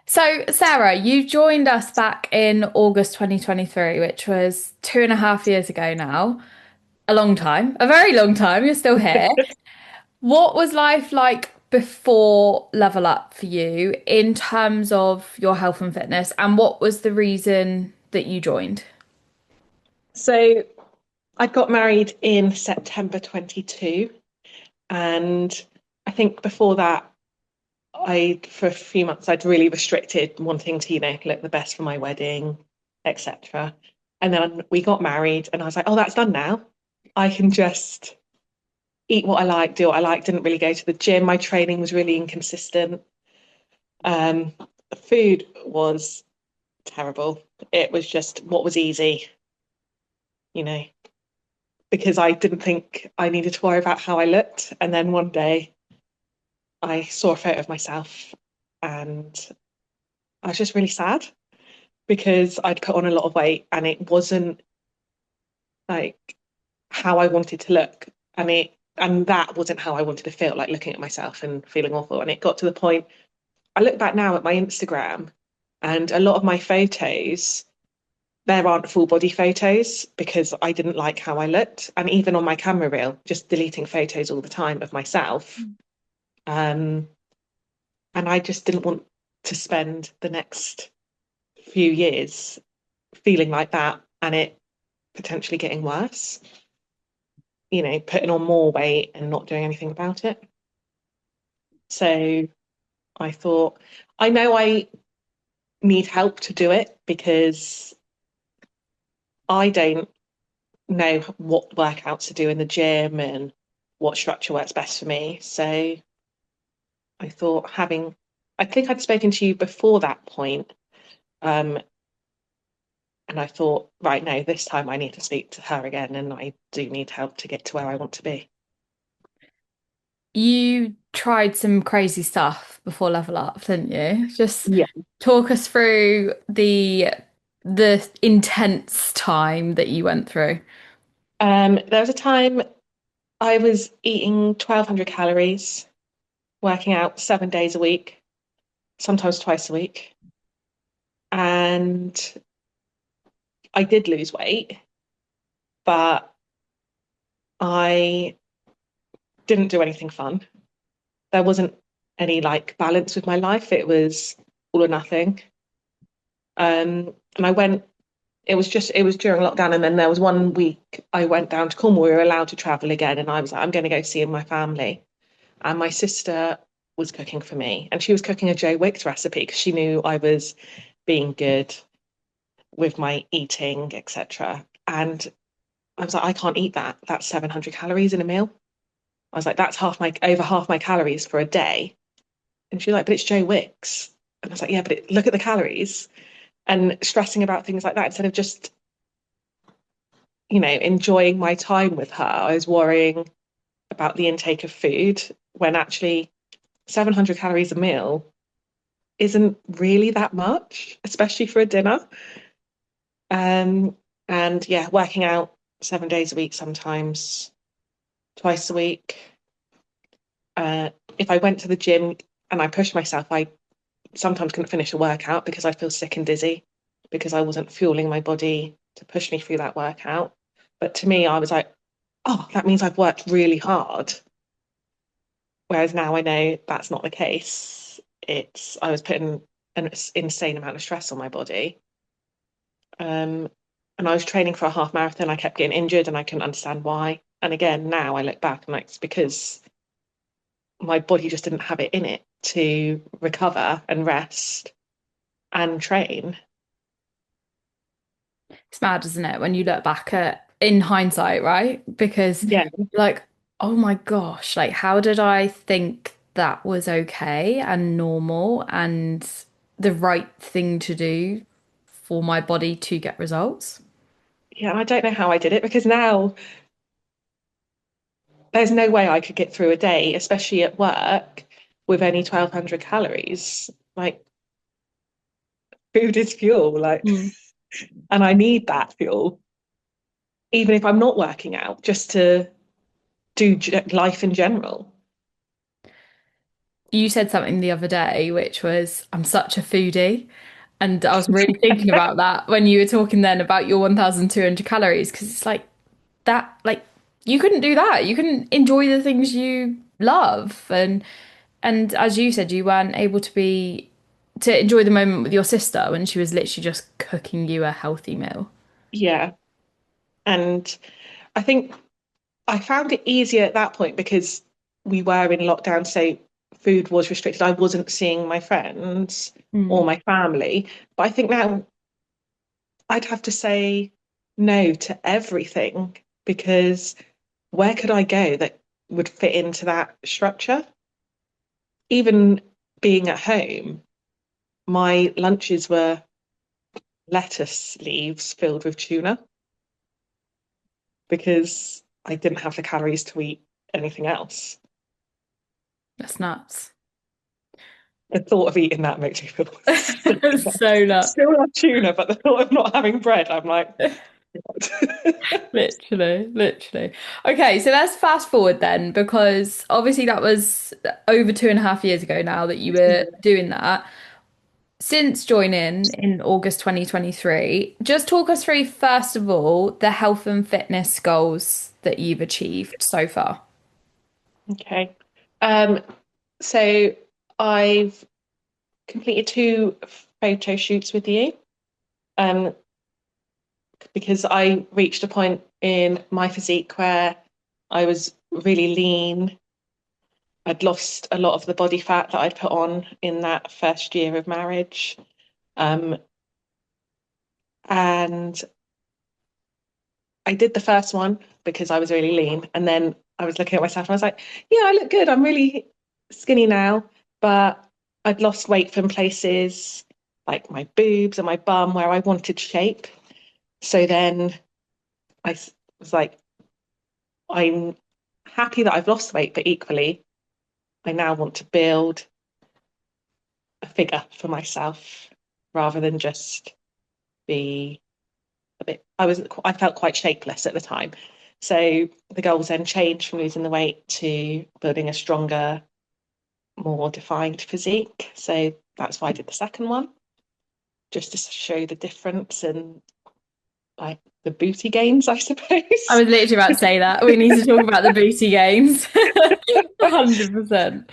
So, Sarah, you joined us back in August 2023, which was 2.5 years ago now. A long time, a very long time. You're still here. What was life like before Level Up for you in terms of your health and fitness? And what was the reason that you joined? So I got married in September 22, and I think before that, for a few months I'd really restricted wanting to, look the best for my wedding, etc. And then we got married, and I was like, oh, that's done now. I can just eat what I like, do what I like. Didn't really go to the gym. My training was really inconsistent. Um, the food was terrible. It was just what was easy, you know. because I didn't think I needed to worry about how I looked. And then one day I saw a photo of myself and I was just really sad because I'd put on a lot of weight and it wasn't like how I wanted to look. And that wasn't how I wanted to feel, like looking at myself and feeling awful. And it got to the point, I look back now at my Instagram and a lot of my photos, there aren't full body photos because I didn't like how I looked. And even on my camera reel, just deleting photos all the time of myself. Um, and I just didn't want to spend the next few years feeling like that and it potentially getting worse, putting on more weight and not doing anything about it. So I thought, I know I need help to do it because I don't know what workouts to do in the gym and what structure works best for me. So I thought I think I'd spoken to you before that point. Um, and I thought, right, no, this time I need to speak to her again and I do need help to get to where I want to be. You tried some crazy stuff before Level Up, didn't you? Just Yeah. talk us through the intense time that you went through. There was a time I was eating 1,200 calories, working out 7 days a week, sometimes twice a week. And I did lose weight, but I didn't do anything fun. There wasn't any like balance with my life. It was all or nothing. And it was during lockdown. And then there was one week I went down to Cornwall. We were allowed to travel again. And I was like, I'm going to go see my family. And my sister was cooking for me. And she was cooking a Joe Wicks recipe because she knew I was being good with my eating, etc. And I was like, I can't eat that. That's 700 calories in a meal. I was like, that's over half my calories for a day. And she was like, but it's Joe Wicks. And I was like, yeah, but look at the calories and stressing about things like that instead of just, enjoying my time with her. I was worrying about the intake of food when actually 700 calories a meal isn't really that much, especially for a dinner. Um, and yeah, working out 7 days a week, sometimes twice a week. If I went to the gym and I pushed myself, I sometimes couldn't finish a workout because I'd feel sick and dizzy because I wasn't fueling my body to push me through that workout. But to me, I was like, oh, that means I've worked really hard. Whereas now I know that's not the case. I was putting an insane amount of stress on my body. Um, and I was training for a half marathon. I kept getting injured and I couldn't understand why. And again, now I look back and like, it's because my body just didn't have it in it to recover and rest and train. It's mad, isn't it, when you look back at in hindsight, right? Because Yeah. like, oh my gosh, like how did I think that was okay and normal and the right thing to do for my body to get results? Yeah. And I don't know how I did it because now there's no way I could get through a day, especially at work, with only 1,200 calories. Like, food is fuel, Mm. and I need that fuel, even if I'm not working out, just to do life in general. You said something the other day, which was, I'm such a foodie. And I was really thinking about that when you were talking then about your 1,200 calories, because it's like that, like you couldn't do that. You couldn't enjoy the things you love. And as you said, you weren't able to enjoy the moment with your sister when she was literally just cooking you a healthy meal. Yeah. And I think I found it easier at that point because we were in lockdown, so food was restricted. I wasn't seeing my friends or Mm. my family. But I think now I'd have to say no to everything because where could I go that would fit into that structure? Even being at home, my lunches were lettuce leaves filled with tuna because I didn't have the calories to eat anything else. That's nuts. The thought of eating that makes me feel sick. So nuts. Still love tuna, but the thought of not having bread, I'm like, God. Literally, literally. Okay, so let's fast forward then, because obviously that was over 2.5 years ago now that you were doing that. Since joining in August 2023, just talk us through, first of all, the health and fitness goals that you've achieved so far. Okay. Um, so I've completed two photo shoots with you. Um, because I reached a point in my physique where I was really lean. I'd lost a lot of the body fat that I'd put on in that first year of marriage. Um, and I did the first one because I was really lean. And then I was looking at myself and I was like, yeah, I look good. I'm really skinny now. But I'd lost weight from places like my boobs and my bum where I wanted shape. So then was like, I'm happy that I've lost weight, but equally, I now want to build a figure for myself rather than just be a bit. I felt quite shapeless at the time. So the goals then changed from losing the weight to building a stronger, more defined physique. So that's why I did the second one, just to show the difference and like the booty gains, I I suppose. was literally about to say that. We need to talk about the booty gains. 100%.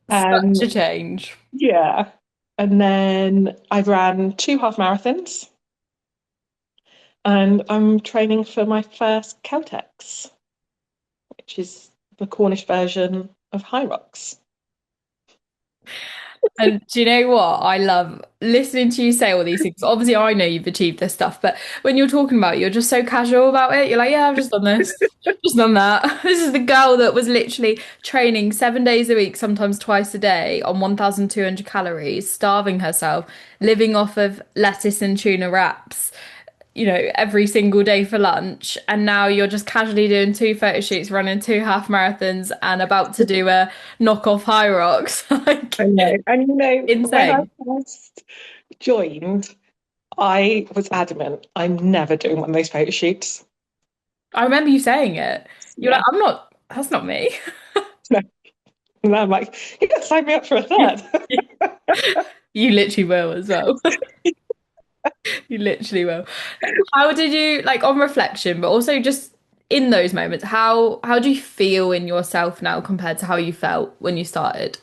Such a Um, change. yeah. And then I've ran two half marathons and I'm training for my first Celtex, which is the Cornish version of High Rocks. And do you know what? I love listening to you say all these things. Obviously, I know you've achieved this stuff, but when you're talking about it, you're just so casual about it. You're like, yeah, I've just done this, just done that. This is the girl that was literally training 7 days a week, sometimes twice a day, on 1,200 calories, starving herself, living off of lettuce and tuna wraps, every single day for lunch. And now you're just casually doing two photo shoots, running two half marathons, and about to do a knockoff high rocks. I Like, know. And when I insane. first joined, I was adamant I'm never doing one of those photo shoots. I remember you saying it. You're like, Yeah. I'm not, that's not me. No. And I'm like, you got to sign me up for a You third. literally will as well. You literally will. How did you, like, on reflection, but also just in those moments, how do you feel in yourself now compared to how you felt when you started?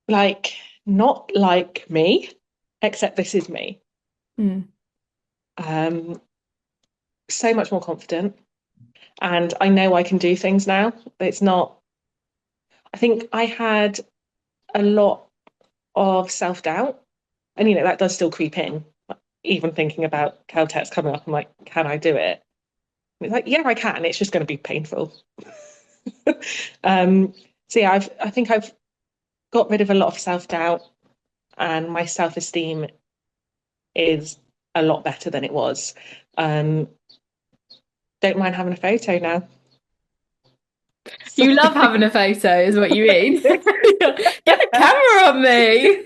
Like, not like me, except this is me. Mm. Um, so much more confident. And I know I can do things now. It's not, I think I had a lot of self-doubt. And, that does still creep in. Even thinking about Caltex coming up, I'm like, can I do it? And it's like, yeah, I can. It's just going to be painful. um, so yeah, I think I've got rid of a lot of self-doubt and my self-esteem is a lot better than it was. Um, don't mind having a photo now. So You love having a photo, is what you mean. Get the camera on me.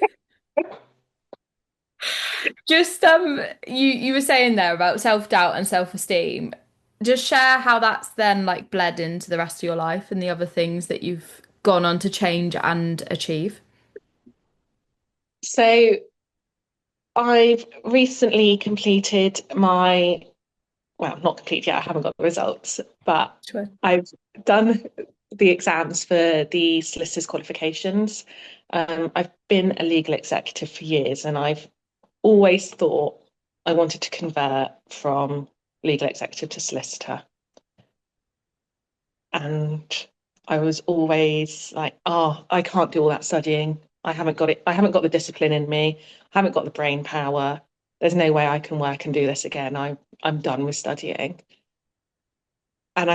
Just you were saying there about self-doubt and self-esteem. just share how that's then like bled into the rest of your life and the other things that you've gone on to change and achieve. So I've recently completed my, well, not complete yet, I haven't got the results, but Sure. I've done the exams for the solicitor's qualifications. I've been a legal executive for years and I've always thought I wanted to convert from legal executive to solicitor. And I was always like, oh, I can't do all that studying. I haven't got it. I haven't got the discipline in me. I haven't got the brain power. There's no way I can work and do this again. I'm done with studying. And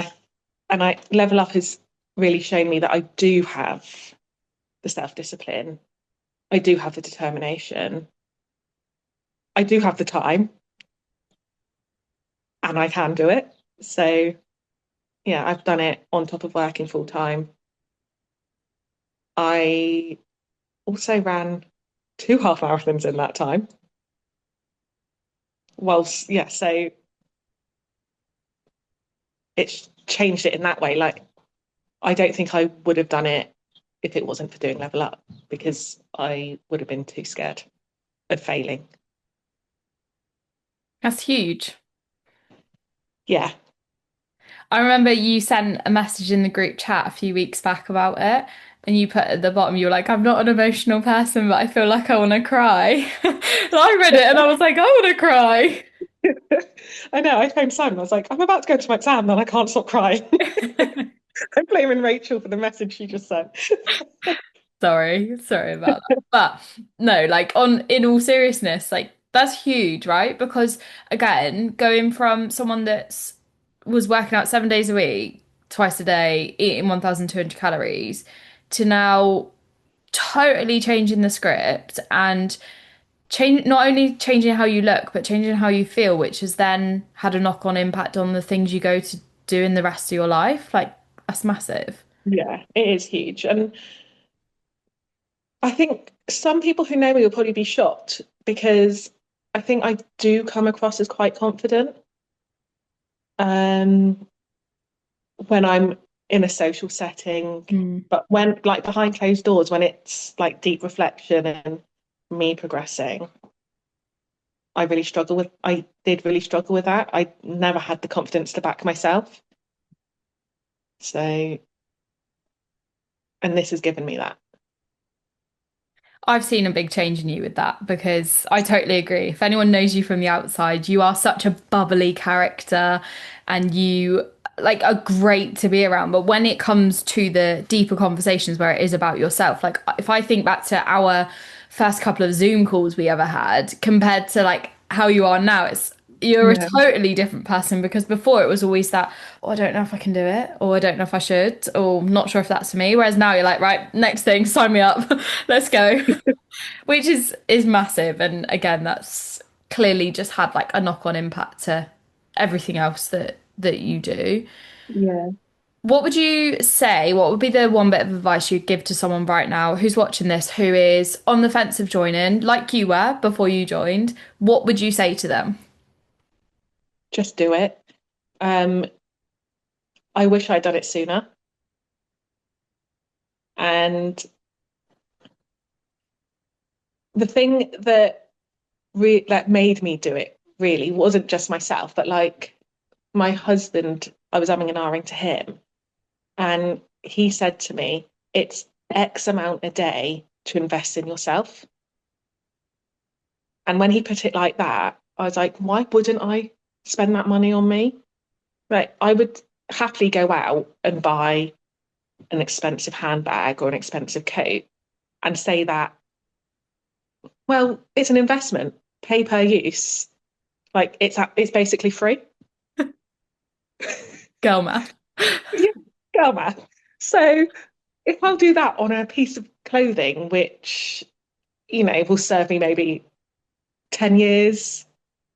I level up has really shown me that I do have the self-discipline. I do have the determination. I do have the time and I can do it. So yeah, I've done it on top of working full time. I also ran two half marathons in that time. Whilst, yeah, so it's changed it in that way. Like, I don't think I would have done it if it wasn't for doing Level Up because I would have been too scared of failing. That's huge. Yeah. I remember you sent a message in the group chat a few weeks back about it, and you put at the bottom, you were like, I'm not an emotional person, but I feel like I want to cry. And I read it and I was like, I want to cry. I know. I phoned Simon. I was like, I'm about to go to my exam, and I can't stop crying. I'm blaming Rachel for the message she just sent. Sorry about that. But no, like on in all seriousness, like that's huge, right? Because again, going from someone that's was working out 7 days a week, twice a day, eating 1,200 calories, to now totally changing the script and change not only changing how you look, but changing how you feel, which has then had a knock-on impact on the things you go to do in the rest of your life. Like that's massive. Yeah, it is huge. And I think some people who know me will probably be shocked because I think I do come across as quite confident um, when I'm in a social setting. Mm. But when, like, behind closed doors, when it's like deep reflection and me progressing, I did really struggle with that. I never had the confidence to back myself. So, and this has given me that. I've seen a big change in you with that because I totally agree. If anyone knows you from the outside, you are such a bubbly character and you like are great to be around. But when it comes to the deeper conversations where it is about yourself, like if I think back to our first couple of Zoom calls we ever had compared to like how you are now, it's you're a Yeah. totally different person because before it was always that, oh, I don't know if I can do it, or I don't know if I should, or I'm not sure if that's for me. Whereas now you're like, right, next thing, sign me up, let's go, which is massive. And again, that's clearly just had like a knock-on impact to everything else that you do. Yeah. What would you say? What would be the one bit of advice you'd give to someone right now who's watching this, who is on the fence of joining, like you were before you joined? What would you say to them? Just do it. Um, I wish I'd done it sooner. And the thing that made me do it really wasn't just myself, but like my husband, I was umming and ahhing to him, and he said to me, "It's X amount a day to invest in yourself." And when he put it like that, I was like, "Why wouldn't I spend that money on me?" Right? I would happily go out and buy an expensive handbag or an expensive coat and say that, well, it's an investment, pay per use. Like it's basically free. Girl math. Yeah, girl math. So if I'll do that on a piece of clothing, which, will serve me maybe 10 years,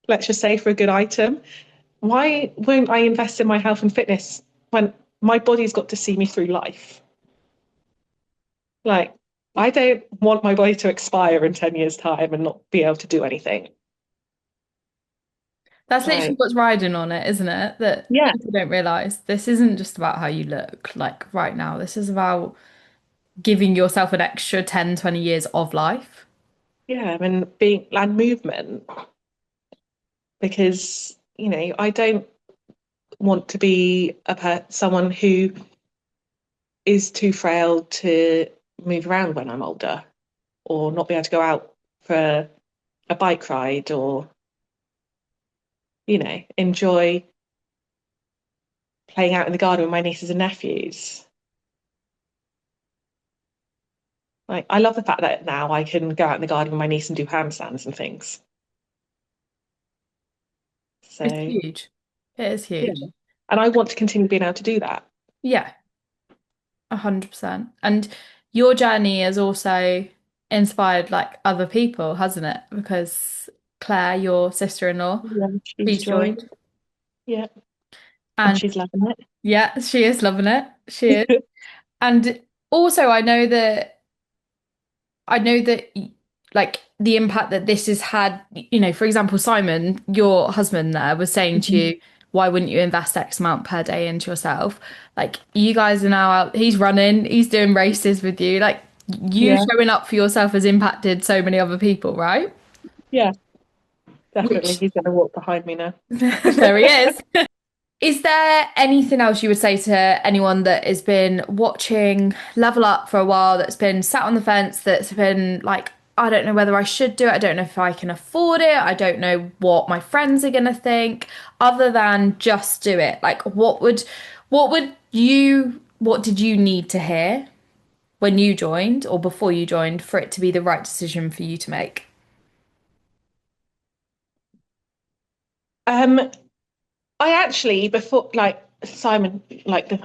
let's just say for a good item, why won't I invest in my health and fitness when my body's got to see me through life? Like, I don't want my body to expire in 10 years' time and not be able to do anything. That's literally Like, what's riding on it, isn't it? That yeah, people don't realize this isn't just about how you look like right now. This is about giving yourself an extra 10, 20 years of life. yeah, and being and movement because, I don't want to be someone who is too frail to move around when I'm older or not be able to go out for a bike ride or, enjoy playing out in the garden with my nieces and nephews. Like, I love the fact that now I can go out in the garden with my niece and do handstands and things. It's So, huge. It is yeah. huge. And I want to continue being able to do that. Yeah, 100%. And your journey has also inspired like other people, hasn't it? Because Claire, your sister-in-law, Yeah, she's she's joined. joined. Yeah. And And she's loving yeah, she is loving it. She is. it. And also I know that like the impact that this has had, for example, Simon, your husband there was saying to you, why wouldn't you invest X amount per day into yourself? Like you guys are now out, he's running, he's doing races with you. Like you Yeah. showing up for yourself has impacted so many other people, right? Yeah, definitely. Which He's going to walk behind me now. there he is. Is there anything else you would say to anyone that has been watching Level Up for a while, that's been sat on the fence, that's been like, I don't know whether I should do it, I don't know if I can afford it, I don't know what my friends are gonna think, other than just do it? Like, what did you need to hear when you joined or before you joined for it to be the right decision for you to make? Um, I actually, before, like Simon,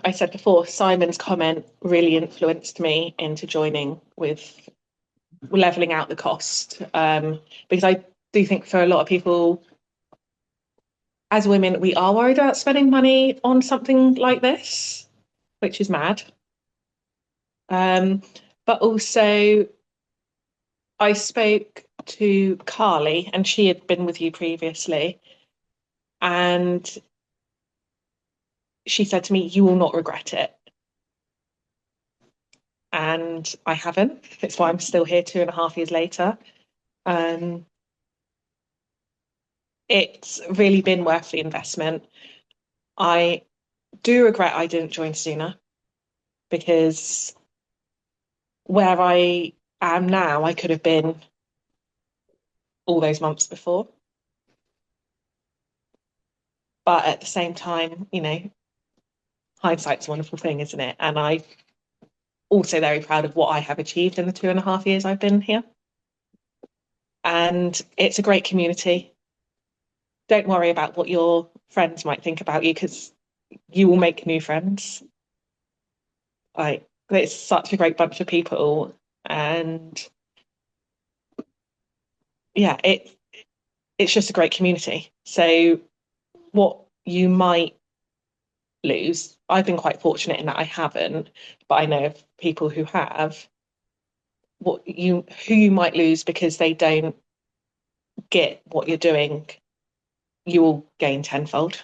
I said before, Simon's comment really influenced me into joining with leveling out the cost. Because I do think for a lot of people, as women, we are worried about spending money on something like this, which is mad. Um, but also, I spoke to Carly, and she had been with you previously, and she said to me, "You will not regret it." And I haven't. It's why I'm still here 2.5 years later. Um, it's really been worth the investment. I do regret I didn't join sooner because where I am now, I could have been all those months before. But at the same time, hindsight's a wonderful thing, isn't it? And I'm also very proud of what I have achieved in the 2.5 years I've been here. And it's a great community. Don't worry about what your friends might think about you because you will make new friends. Like, it's such a great bunch of people. And yeah, it's just a great community. So what you might lose, I've been quite fortunate in that I haven't, but I know of people who have, who you might lose because they don't get what you're doing, you will gain tenfold.